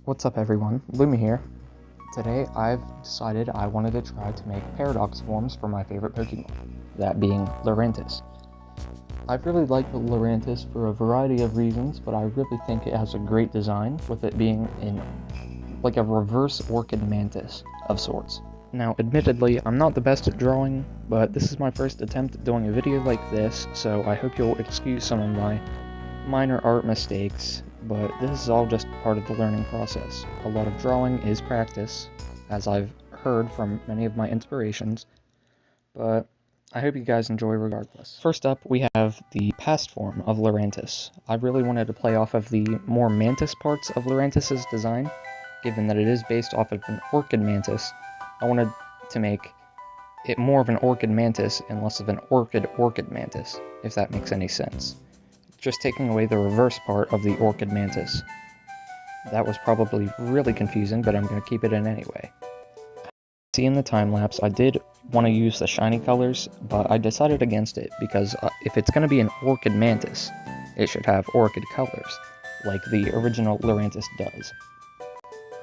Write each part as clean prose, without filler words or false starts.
What's up everyone, Lumi here. Today I've decided I wanted to try to make paradox forms for my favorite Pokemon, that being Lurantis. I've really liked Lurantis for a variety of reasons, but I really think it has a great design, with it being like a reverse Orchid Mantis of sorts. Now admittedly, I'm not the best at drawing, but this is my first attempt at doing a video like this, so I hope you'll excuse some of my minor art mistakes, but this is all just part of the learning process. A lot of drawing is practice, as I've heard from many of my inspirations, but I hope you guys enjoy regardless. First up, we have the past form of Lurantis. I really wanted to play off of the more mantis parts of Lurantis' design, given that it is based off of an orchid mantis. I wanted to make it more of an orchid mantis and less of an orchid mantis, if that makes any sense. Just taking away the reverse part of the orchid mantis. That was probably really confusing, but I'm going to keep it in anyway. See in the time-lapse, I did want to use the shiny colors, but I decided against it because if it's going to be an orchid mantis, it should have orchid colors, like the original Lurantis does.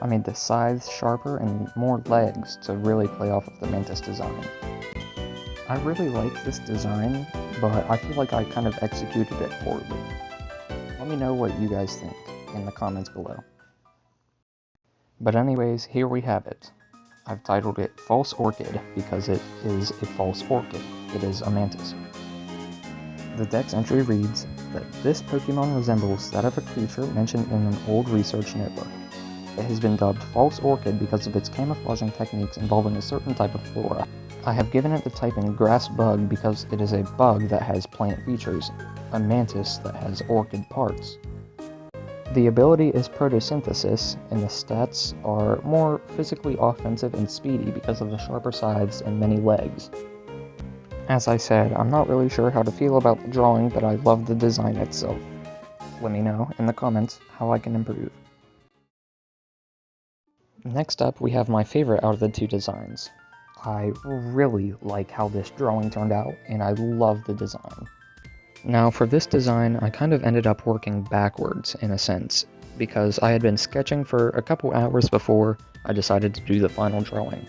I made the sides sharper and more legs to really play off of the mantis design. I really like this design, but I feel like I kind of executed it poorly. Let me know what you guys think in the comments below. But anyways, here we have it. I've titled it False Orchid because it is a false orchid. It is a mantis. The deck's entry reads that this Pokemon resembles that of a creature mentioned in an old research notebook. It has been dubbed False Orchid because of its camouflaging techniques involving a certain type of flora. I have given it the typing Grass Bug because it is a bug that has plant features, a mantis that has orchid parts. The ability is Photosynthesis, and the stats are more physically offensive and speedy because of the sharper sides and many legs. As I said, I'm not really sure how to feel about the drawing, but I love the design itself. Let me know in the comments how I can improve. Next up, we have my favorite out of the two designs. I really like how this drawing turned out, and I love the design. Now for this design, I kind of ended up working backwards in a sense, because I had been sketching for a couple hours before I decided to do the final drawing.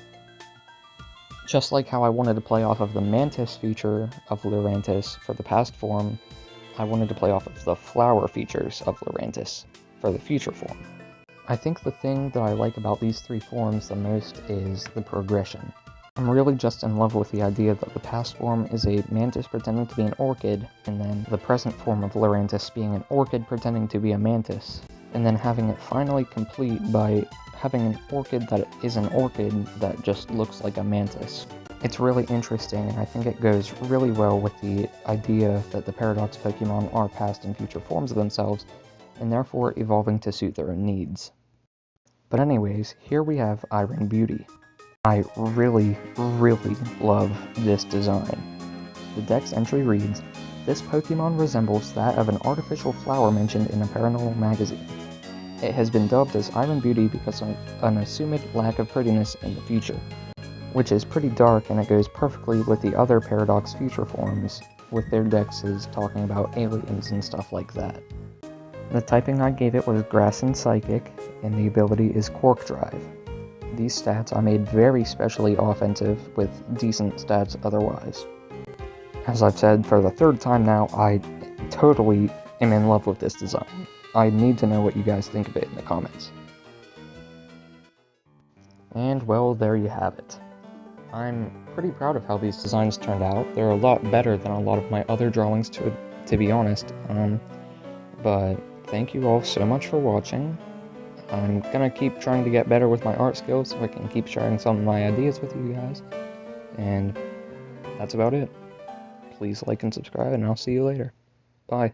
Just like how I wanted to play off of the mantis feature of Lurantis for the past form, I wanted to play off of the flower features of Lurantis for the future form. I think the thing that I like about these three forms the most is the progression. I'm really just in love with the idea that the past form is a mantis pretending to be an orchid, and then the present form of Lurantis being an orchid pretending to be a mantis, and then having it finally complete by having an orchid that is an orchid that just looks like a mantis. It's really interesting, and I think it goes really well with the idea that the Paradox Pokemon are past and future forms of themselves, and therefore evolving to suit their own needs. But anyways, here we have Iron Beauty. I really love this design. The deck's entry reads, this Pokemon resembles that of an artificial flower mentioned in a paranormal magazine. It has been dubbed as Iron Beauty because of an assumed lack of prettiness in the future, which is pretty dark, and it goes perfectly with the other Paradox future forms, with their dexes talking about aliens and stuff like that. The typing I gave it was Grass and Psychic, and the ability is Quark Drive. These stats I made very specially offensive, with decent stats otherwise. As I've said for the third time now, I totally am in love with this design. I need to know what you guys think of it in the comments. And well, there you have it. I'm pretty proud of how these designs turned out. They're a lot better than a lot of my other drawings, to be honest. But thank you all so much for watching. I'm gonna keep trying to get better with my art skills so I can keep sharing some of my ideas with you guys. And that's about it. Please like and subscribe, and I'll see you later. Bye.